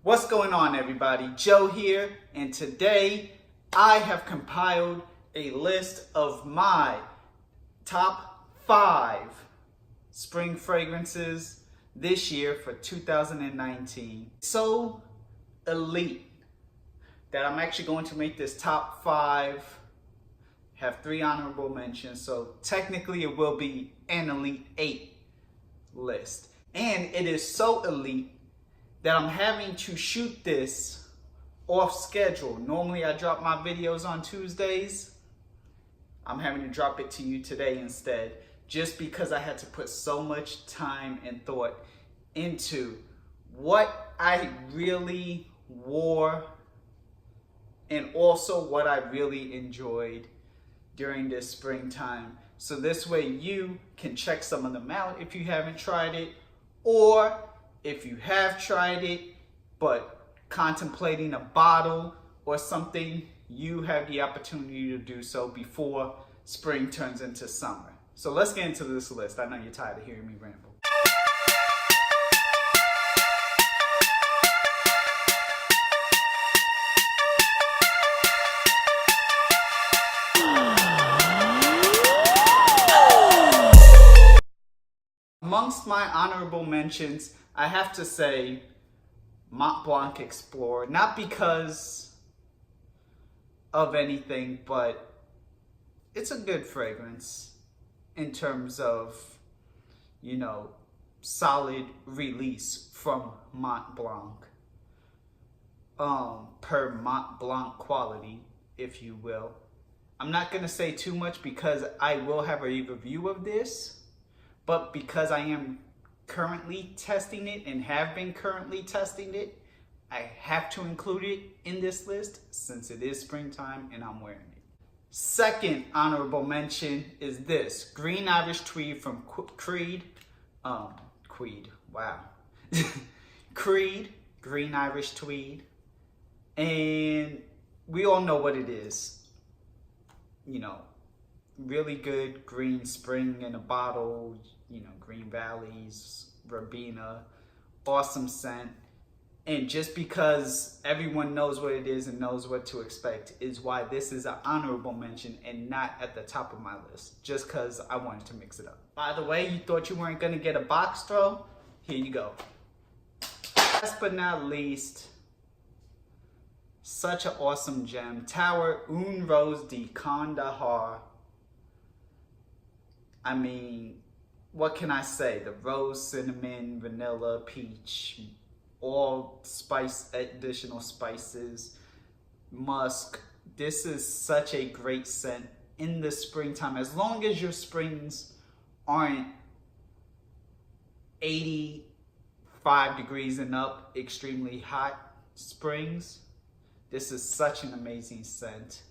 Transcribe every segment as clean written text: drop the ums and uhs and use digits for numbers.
What's going on, everybody? Joe here, and today I have compiled a list of my top 5 spring fragrances this year for 2019. So elite that I'm actually going to make this top 5 have 3 honorable mentions, so technically it will be an elite 8 list. And it is so elite that I'm having to shoot this off schedule. Normally I drop my videos on Tuesdays. I'm having to drop it to you today instead, just because I had to put so much time and thought into what I really wore and also what I really enjoyed during this springtime. So this way you can check some of them out if you haven't tried it, or if you have tried it but contemplating a bottle or something, you have the opportunity to do so before spring turns into summer. So let's get into this list. I know you're tired of hearing me ramble. Amongst my honorable mentions, I have to say Mont Blanc Explorer, not because of anything, but it's a good fragrance in terms of, you know, solid release from Mont Blanc, per Mont Blanc quality, if you will. I'm not going to say too much because I will have a review of this, but because I am currently testing it and have been currently testing it, I have to include it in this list since it is springtime and I'm wearing it. Second honorable mention is this Green Irish Tweed from Creed. Creed, Green Irish Tweed. And we all know what it is. You know, really good green spring in a bottle, you know, Green Valleys, Verbena, awesome scent. And just because everyone knows what it is and knows what to expect is why this is an honorable mention and not at the top of my list, just because I wanted to mix it up. By the way, you thought you weren't going to get a box throw? Here you go. Last but not least, such an awesome gem, Tower Une Rose de Kandahar. I mean, what can I say? The rose, cinnamon, vanilla, peach, all additional spices, musk. This is such a great scent in the springtime. As long as your springs aren't 85 degrees and up, extremely hot springs, this is such an amazing scent.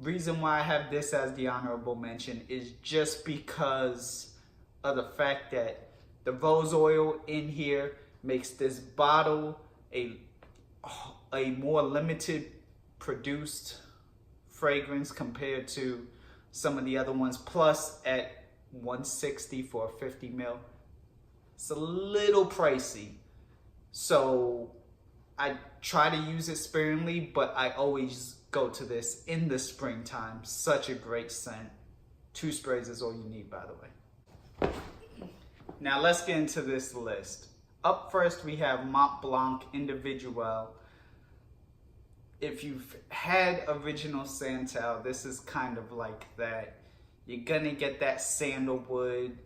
Reason why I have this as the honorable mention is just because of the fact that the rose oil in here makes this bottle a more limited produced fragrance compared to some of the other ones. Plus at $160 for a 50 ml, it's a little pricey. So I try to use it sparingly, but I always go to this in the springtime. Such a great scent. 2 sprays is all you need, by the way. Now let's get into this list. Up first we have Mont Blanc Individual. If you've had Original Santal, this is kind of like that. You're gonna get that sandalwood,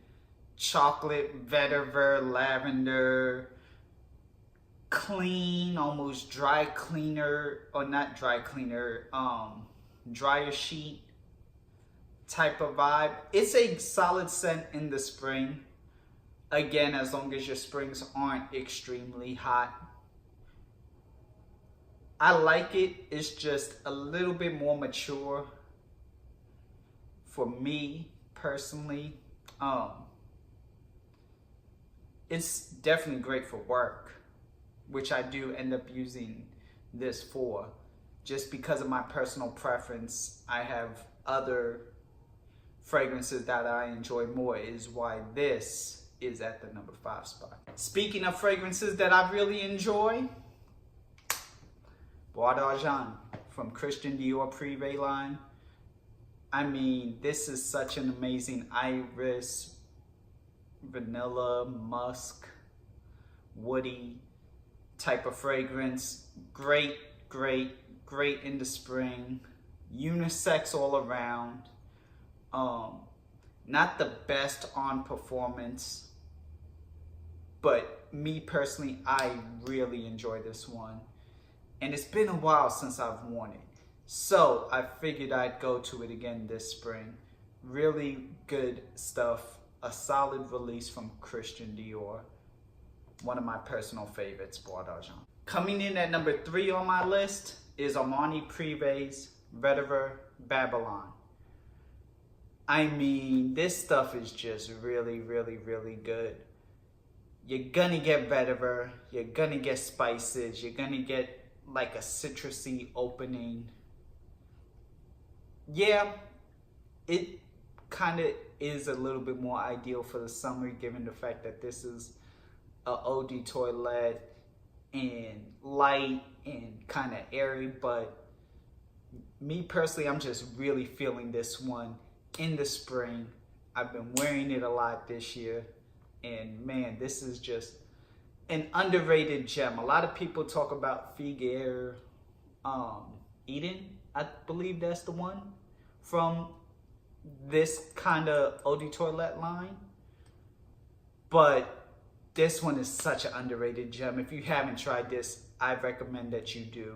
chocolate, vetiver, lavender, clean, almost dry cleaner, or not dry cleaner, dryer sheet type of vibe. It's a solid scent in the spring. Again, as long as your springs aren't extremely hot. I like it. It's just a little bit more mature for me personally. It's definitely great for work, which I do end up using this for. Just because of my personal preference, I have other fragrances that I enjoy more, is why this is at the number 5 spot. Speaking of fragrances that I really enjoy, watching from Christian Dior Privé line. I mean, this is such an amazing iris, vanilla, musk, woody type of fragrance. Great, great, great in the spring. Unisex all around. Not the best on performance, but me personally, I really enjoy this one. And it's been a while since I've worn it. So I figured I'd go to it again this spring. Really good stuff. A solid release from Christian Dior. One of my personal favorites, watching. Coming in at number 3 on my list is Armani Privé's Vetiver Babylon. I mean, this stuff is just really, really, really good. You're gonna get vetiver, you're gonna get spices, you're gonna get like a citrusy opening. Yeah, it kind of is a little bit more ideal for the summer given the fact that this is a eau de toilette and light and kind of airy, but me personally, I'm just really feeling this one in the spring. I've been wearing it a lot this year, and man, this is just an underrated gem. A lot of people talk about Figue Eden, I believe that's the one, from this kind of eau de toilette line, but this one is such an underrated gem. If you haven't tried this, I recommend that you do.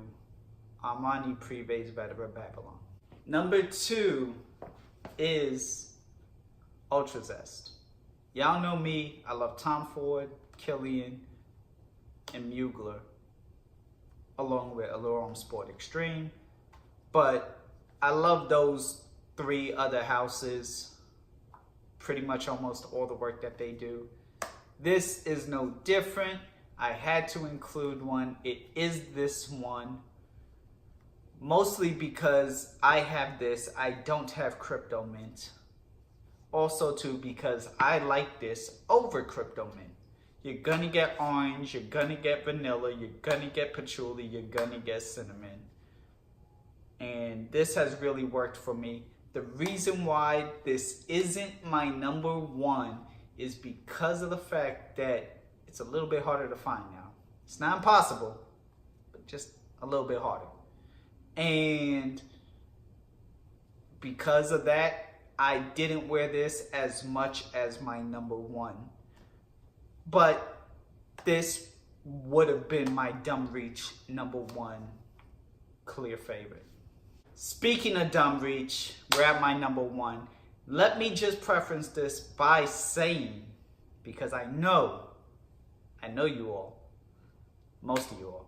Armani Privé's Vetiver Babylon. Number 2 is Ultra Zest. Y'all know me, I love Tom Ford, Killian, and Mugler, along with Allure Homme Sport Extreme. But I love those 3 other houses, pretty much almost all the work that they do. This is no different. I had to include one. It is this one. Mostly because I have this, I don't have Crypto Mint. Also too because I like this over Crypto Mint. You're gonna get orange, you're gonna get vanilla, you're gonna get patchouli, you're gonna get cinnamon. And this has really worked for me. The reason why this isn't my number 1 is because of the fact that it's a little bit harder to find now. It's not impossible, but just a little bit harder. And because of that, I didn't wear this as much as my number 1. But this would have been my Dumb Reach number 1 clear favorite. Speaking of Dumb Reach, we're at my number 1. Let me just preference this by saying, because I know you all, most of you all,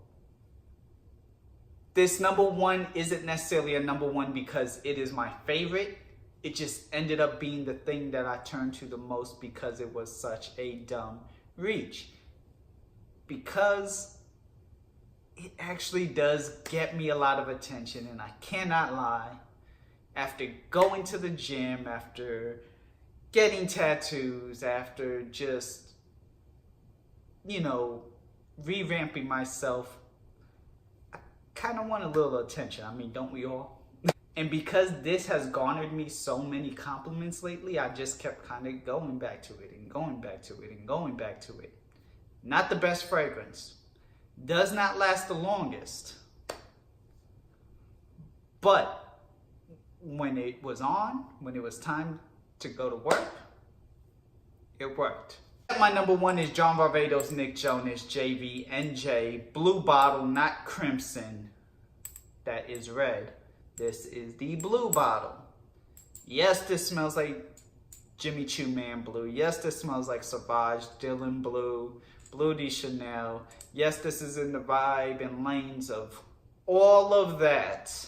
this number 1 isn't necessarily a number 1 because it is my favorite. It just ended up being the thing that I turned to the most because it was such a dumb reach. Because it actually does get me a lot of attention, and I cannot lie. After going to the gym, after getting tattoos, after just, revamping myself, kind of want a little attention. I mean, don't we all? And because this has garnered me so many compliments lately, I just kept kind of going back to it and going back to it and going back to it. Not the best fragrance. Does not last the longest. But when it was on, when it was time to go to work, it worked. My number 1 is John Varvatos Nick Jonas JV NJ Blue Bottle, not crimson. That is red. This is the blue bottle. Yes, this smells like Jimmy Choo Man Blue. Yes, this smells like Sauvage Dylan Blue, Bleu de Chanel. Yes, this is in the vibe and lanes of all of that.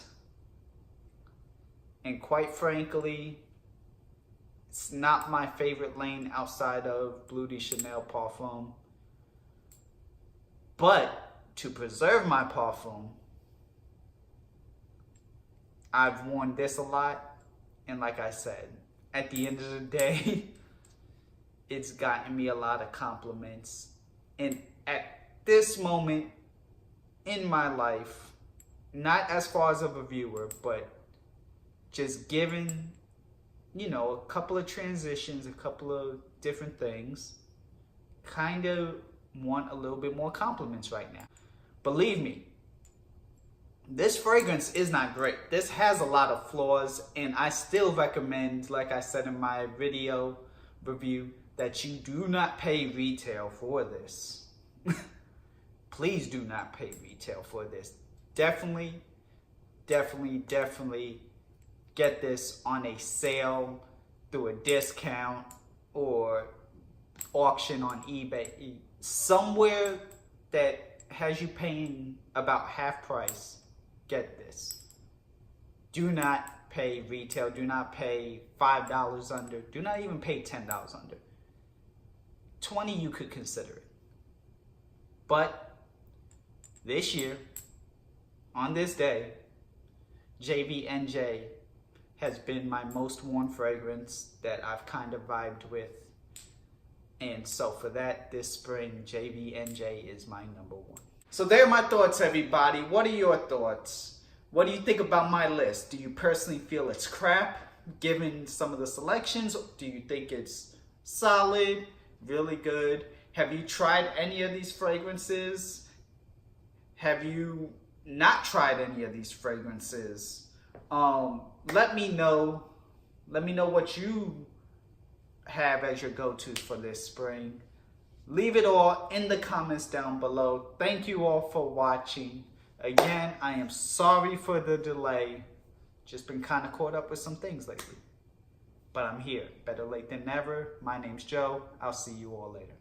And quite frankly, it's not my favorite lane outside of Bleu de Chanel Parfum. But to preserve my parfum, I've worn this a lot, and like I said, at the end of the day, it's gotten me a lot of compliments. And at this moment in my life, not as far as a reviewer, but just giving, you know, a couple of transitions, a couple of different things. Kind of want a little bit more compliments right now. Believe me, this fragrance is not great. This has a lot of flaws, and I still recommend, like I said in my video review, that you do not pay retail for this. Please do not pay retail for this. Definitely get this on a sale, through a discount, or auction on eBay. Somewhere that has you paying about half price. Get this. Do not pay retail. Do not pay $5 under. Do not even pay $10 under. $20 you could consider it. But this year, on this day, JVNJ has been my most worn fragrance that I've kind of vibed with. And so for that, this spring, JVNJ is my #1. So there are my thoughts, everybody. What are your thoughts? What do you think about my list? Do you personally feel it's crap, given some of the selections? Do you think it's solid, really good? Have you tried any of these fragrances? Have you not tried any of these fragrances? Let me know. Let me know what you have as your go-tos for this spring. Leave it all in the comments down below. Thank you all for watching. Again, I am sorry for the delay. Just been kind of caught up with some things lately. But I'm here. Better late than never. My name's Joe. I'll see you all later.